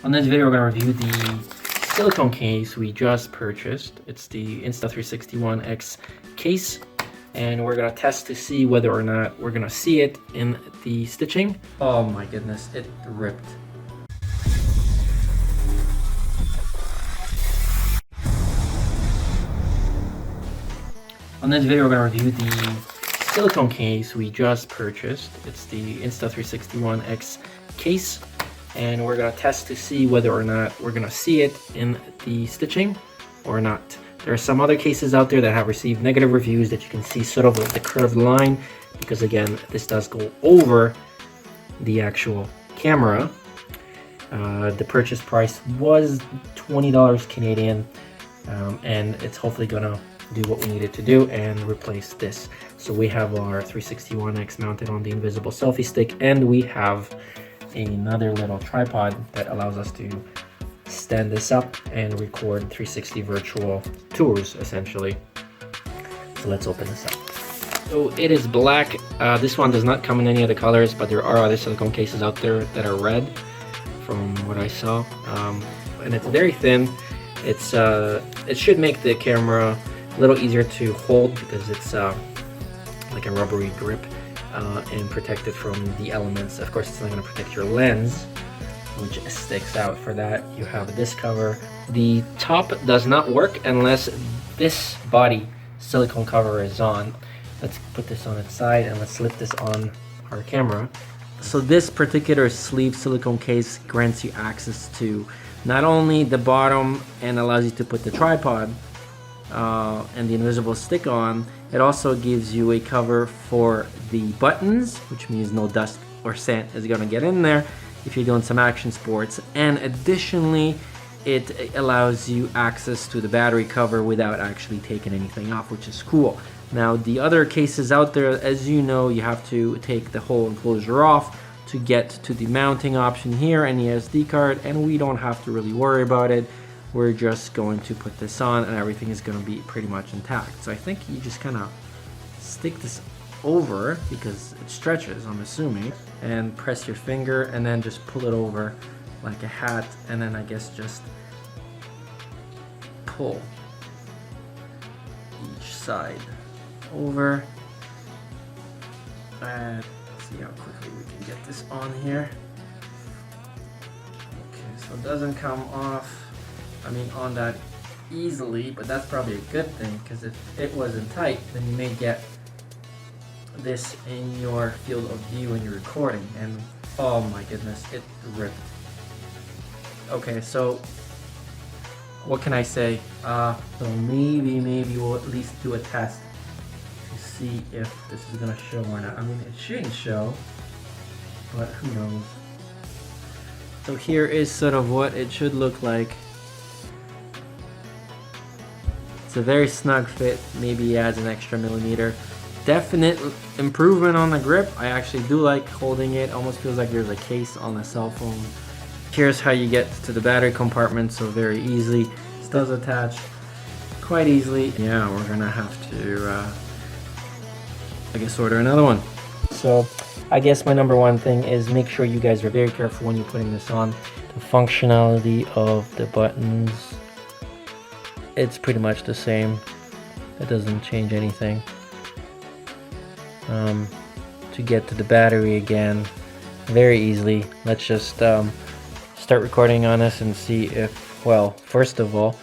On this video, we're going to review the silicone case we just purchased. It's the Insta361X case, and we're going to test to see whether or not we're going to see it in the stitching. Oh my goodness, it ripped. On this video, we're going to review the silicone case we just purchased. It's the Insta361X case, and we're going to test to see whether or not we're going to see it in the stitching or not. There are some other cases out there that have received negative reviews that you can see sort of like the curved line, because again, this does go over the actual camera. The purchase price was $20 Canadian, and it's hopefully going to do what we needed to do and replace this. So we have our 361X mounted on the invisible selfie stick, and we have another little tripod that allows us to stand this up and record 360 virtual tours essentially. So let's open this up. So it is black. This one does not come in any of the colors, but there are other silicone cases out there that are red from what I saw, and it's very thin. It's it should make the camera a little easier to hold because it's like a rubbery grip, and protect it from the elements. Of course, it's not going to protect your lens, which sticks out. For that, you have this cover. The top does not work unless this body silicone cover is on. Let's put this on its side and let's slip this on our camera. So this particular sleeve silicone case grants you access to not only the bottom and allows you to put the tripod and the invisible stick on, it also gives you a cover for the buttons, which means no dust or sand is going to get in there if you're doing some action sports. And additionally, it allows you access to the battery cover without actually taking anything off, which is cool. Now, the other cases out there, as you know, you have to take the whole enclosure off to get to the mounting option here and the SD card, and we don't have to really worry about it. We're just going to put this on and everything is going to be pretty much intact. So I think you just kind of stick this over, because it stretches, I'm assuming, and press your finger and then just pull it over like a hat, and then I guess just pull each side over, and see how quickly we can get this on here. Okay, so it doesn't come off, I mean, on that easily, but that's probably a good thing, because if it wasn't tight, then you may get this in your field of view when you're recording, and oh my goodness, it ripped. Okay, so what can I say? So maybe we'll at least do a test to see if this is gonna show or not. I mean, it shouldn't show, but who knows. So here is sort of what it should look like. It's a very snug fit, maybe adds an extra millimeter. Definite improvement on the grip. I actually do like holding it. Almost feels like there's a case on a cell phone. Here's how you get to the battery compartment, so very easily. This does attach quite easily. Yeah, we're gonna have to, I guess, order another one. So I guess my number one thing is make sure you guys are very careful when you're putting this on. The functionality of the buttons, it's pretty much the same. It doesn't change anything. To get to the battery again, very easily. Let's just start recording on this and see if, well, first of all,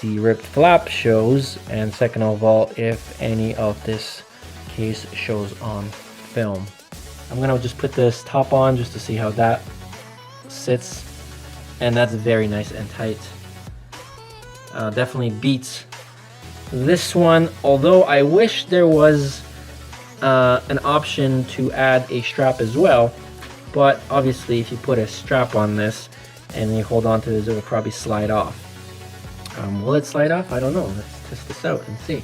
the ripped flap shows, and second of all, if any of this case shows on film. I'm gonna just put this top on just to see how that sits, and that's very nice and tight. Definitely beats this one, although I wish there was an option to add a strap as well, but obviously if you put a strap on this and you hold on to this, it will probably slide off. Will it slide off? I don't know. Let's test this out and see.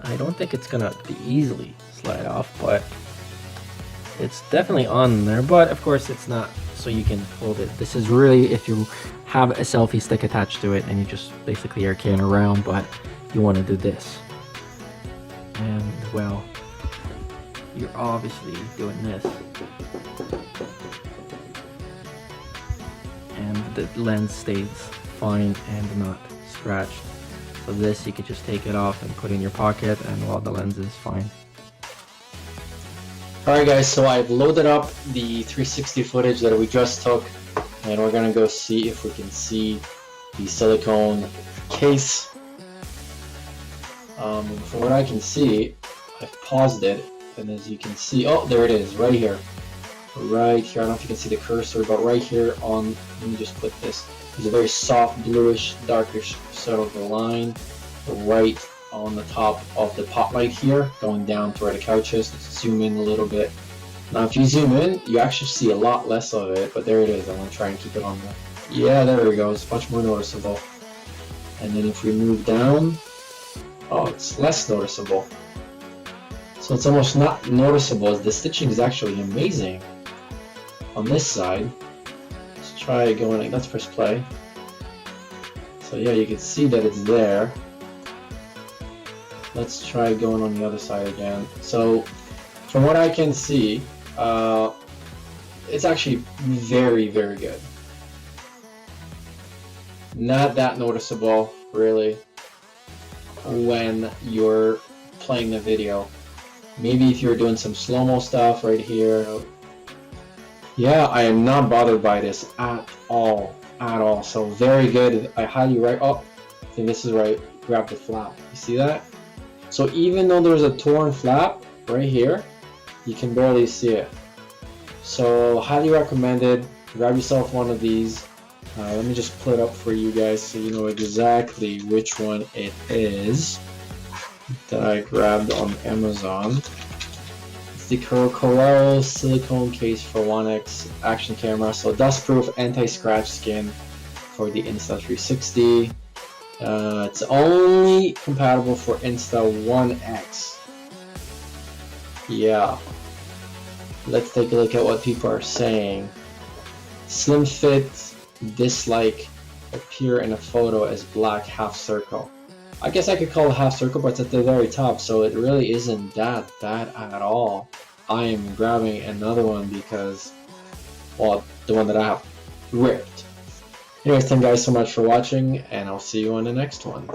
I don't think it's gonna be easily slide off, but it's definitely on there. But of course it's not so you can hold it. This is really if you have a selfie stick attached to it and you just basically are carrying around, but you want to do this. And well, you're obviously doing this. and the lens stays fine and not scratched. So this, you could just take it off and put in your pocket, and well, the lens is fine. Alright guys, so I've loaded up the 360 footage that we just took, and we're gonna go see if we can see the silicone case. From what I can see, I've paused it, and as you can see, oh, there it is, right here. Right here, I don't know if you can see the cursor, but right here on, let me just put this, there's a very soft bluish, darkish sort of a line right on the top of the pot light here, going down to where the couch is. Let's zoom in a little bit. Now if you zoom in, you actually see a lot less of it, but there it is. I'm going to try and keep it on there. Yeah, there we go, it's much more noticeable. And then if we move down, oh, it's less noticeable. So it's almost not noticeable. The stitching is actually amazing on this side. Let's try going, let's press play. So yeah, you can see that it's there. Let's try going on the other side again. So from what I can see, it's actually very, very good. Not that noticeable, really, when you're playing the video. Maybe if you're doing some slow-mo stuff right here. Yeah, I am not bothered by this at all. So very good. I highly recommend. Oh, I think this is right. Grab the flap. You see that? So even though there's a torn flap right here, you can barely see it. So highly recommended. Grab yourself one of these. Let me just put it up for you guys so you know exactly which one it is that I grabbed on Amazon. It's the Carraro silicone case for 1x action camera. So dust-proof, anti-scratch skin for the Insta360. It's only compatible for Insta1x. Yeah. Let's take a look at what people are saying. Slim fit, dislike, appear in a photo as black half circle. I guess I could call it half circle, but it's at the very top, so it really isn't that bad at all. I am grabbing another one because, well, the one that I have ripped. Anyways, thank you guys so much for watching, and I'll see you on the next one.